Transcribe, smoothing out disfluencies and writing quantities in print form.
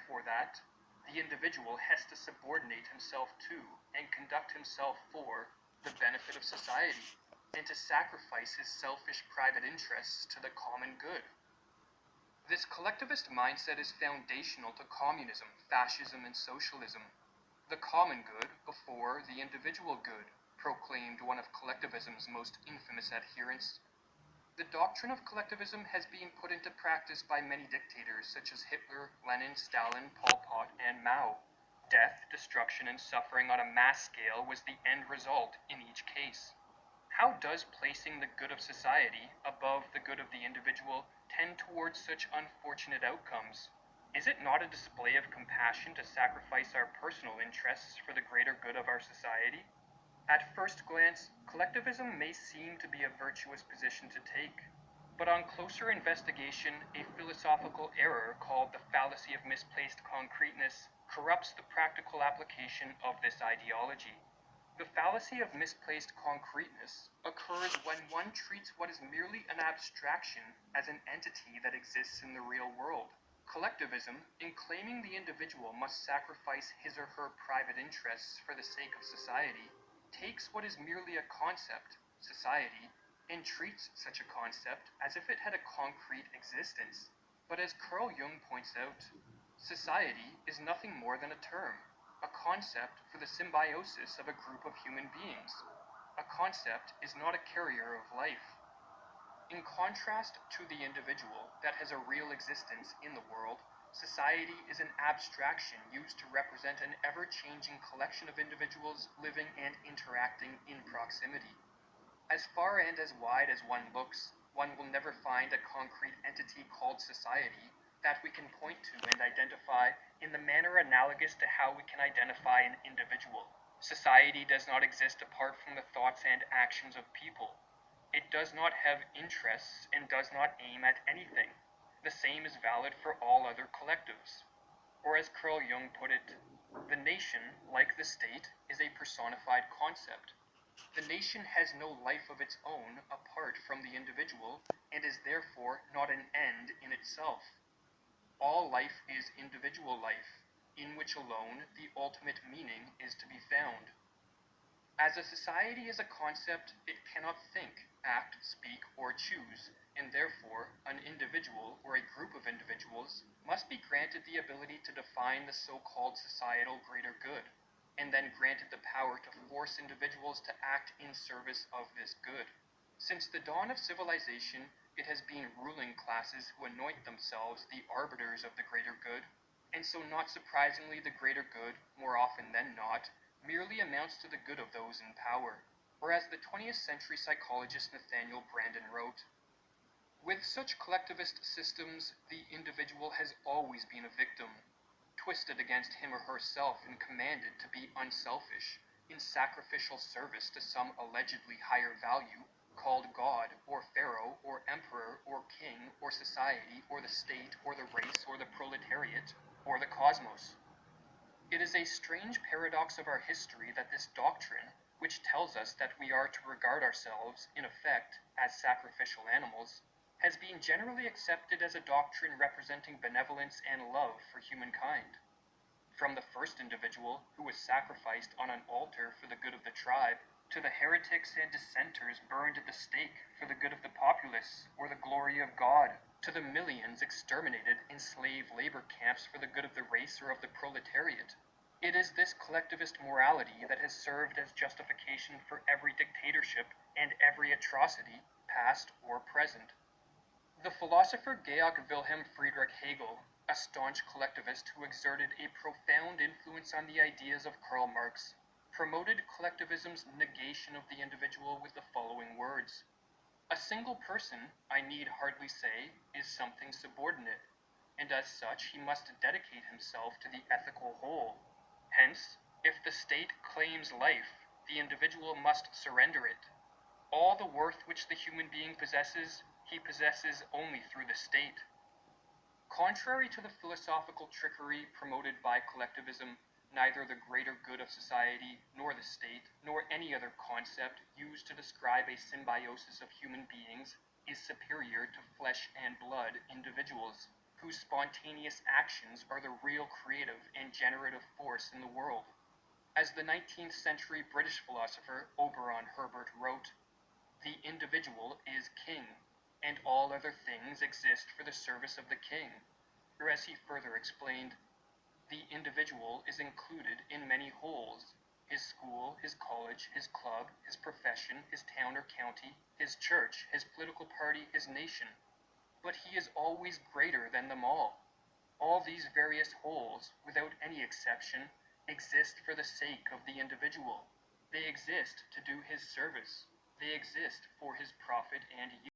for that, the individual has to subordinate himself to and conduct himself for the benefit of society, and to sacrifice his selfish private interests to the common good. This collectivist mindset is foundational to communism, fascism, and socialism. The common good before the individual good, proclaimed one of collectivism's most infamous adherents. The doctrine of collectivism has been put into practice by many dictators such as Hitler, Lenin, Stalin, Pol Pot, and Mao. Death, destruction, and suffering on a mass scale was the end result in each case. How does placing the good of society above the good of the individual tend towards such unfortunate outcomes? Is it not a display of compassion to sacrifice our personal interests for the greater good of our society? At first glance, collectivism may seem to be a virtuous position to take, but on closer investigation, a philosophical error called the fallacy of misplaced concreteness corrupts the practical application of this ideology. The fallacy of misplaced concreteness occurs when one treats what is merely an abstraction as an entity that exists in the real world. Collectivism, in claiming the individual must sacrifice his or her private interests for the sake of society, takes what is merely a concept, society, and treats such a concept as if it had a concrete existence. But as Carl Jung points out, society is nothing more than a term, a concept for the symbiosis of a group of human beings. A concept is not a carrier of life. In contrast to the individual that has a real existence in the world, society is an abstraction used to represent an ever-changing collection of individuals living and interacting in proximity. As far and as wide as one looks, one will never find a concrete entity called society that we can point to and identify in the manner analogous to how we can identify an individual. Society does not exist apart from the thoughts and actions of people. It does not have interests and does not aim at anything. The same is valid for all other collectives. Or as Carl Jung put it, the nation, like the state, is a personified concept. The nation has no life of its own apart from the individual and is therefore not an end in itself. All life is individual life, in which alone the ultimate meaning is to be found. As a society is a concept, it cannot think, act, speak, or choose, and therefore an individual or a group of individuals must be granted the ability to define the so-called societal greater good, and then granted the power to force individuals to act in service of this good. Since the dawn of civilization, it has been ruling classes who anoint themselves the arbiters of the greater good, and so not surprisingly the greater good, more often than not, merely amounts to the good of those in power. Or as the 20th century psychologist Nathaniel Branden wrote, with such collectivist systems, the individual has always been a victim, twisted against him or herself and commanded to be unselfish, in sacrificial service to some allegedly higher value, called God, or Pharaoh, or Emperor, or King, or society, or the state, or the race, or the proletariat, or the cosmos. It is a strange paradox of our history that this doctrine, which tells us that we are to regard ourselves, in effect, as sacrificial animals, has been generally accepted as a doctrine representing benevolence and love for humankind. From the first individual, who was sacrificed on an altar for the good of the tribe, to the heretics and dissenters burned at the stake for the good of the populace or the glory of God, to the millions exterminated in slave labor camps for the good of the race or of the proletariat. It is this collectivist morality that has served as justification for every dictatorship and every atrocity, past or present. The philosopher Georg Wilhelm Friedrich Hegel, a staunch collectivist who exerted a profound influence on the ideas of Karl Marx, promoted collectivism's negation of the individual with the following words: a single person, I need hardly say, is something subordinate, and as such he must dedicate himself to the ethical whole. Hence, if the state claims life, the individual must surrender it. All the worth which the human being possesses, he possesses only through the state. Contrary to the philosophical trickery promoted by collectivism, neither the greater good of society, nor the state, nor any other concept used to describe a symbiosis of human beings is superior to flesh and blood individuals. whose spontaneous actions are the real creative and generative force in the world. As the 19th century British philosopher Oberon Herbert wrote, "The individual is king, and all other things exist for the service of the king." Or as he further explained, "The individual is included in many wholes: his school, his college, his club, his profession, his town or county, his church, his political party, his nation. But he is always greater than them all. All these various wholes, without any exception, exist for the sake of the individual. They exist to do his service. They exist for his profit and use."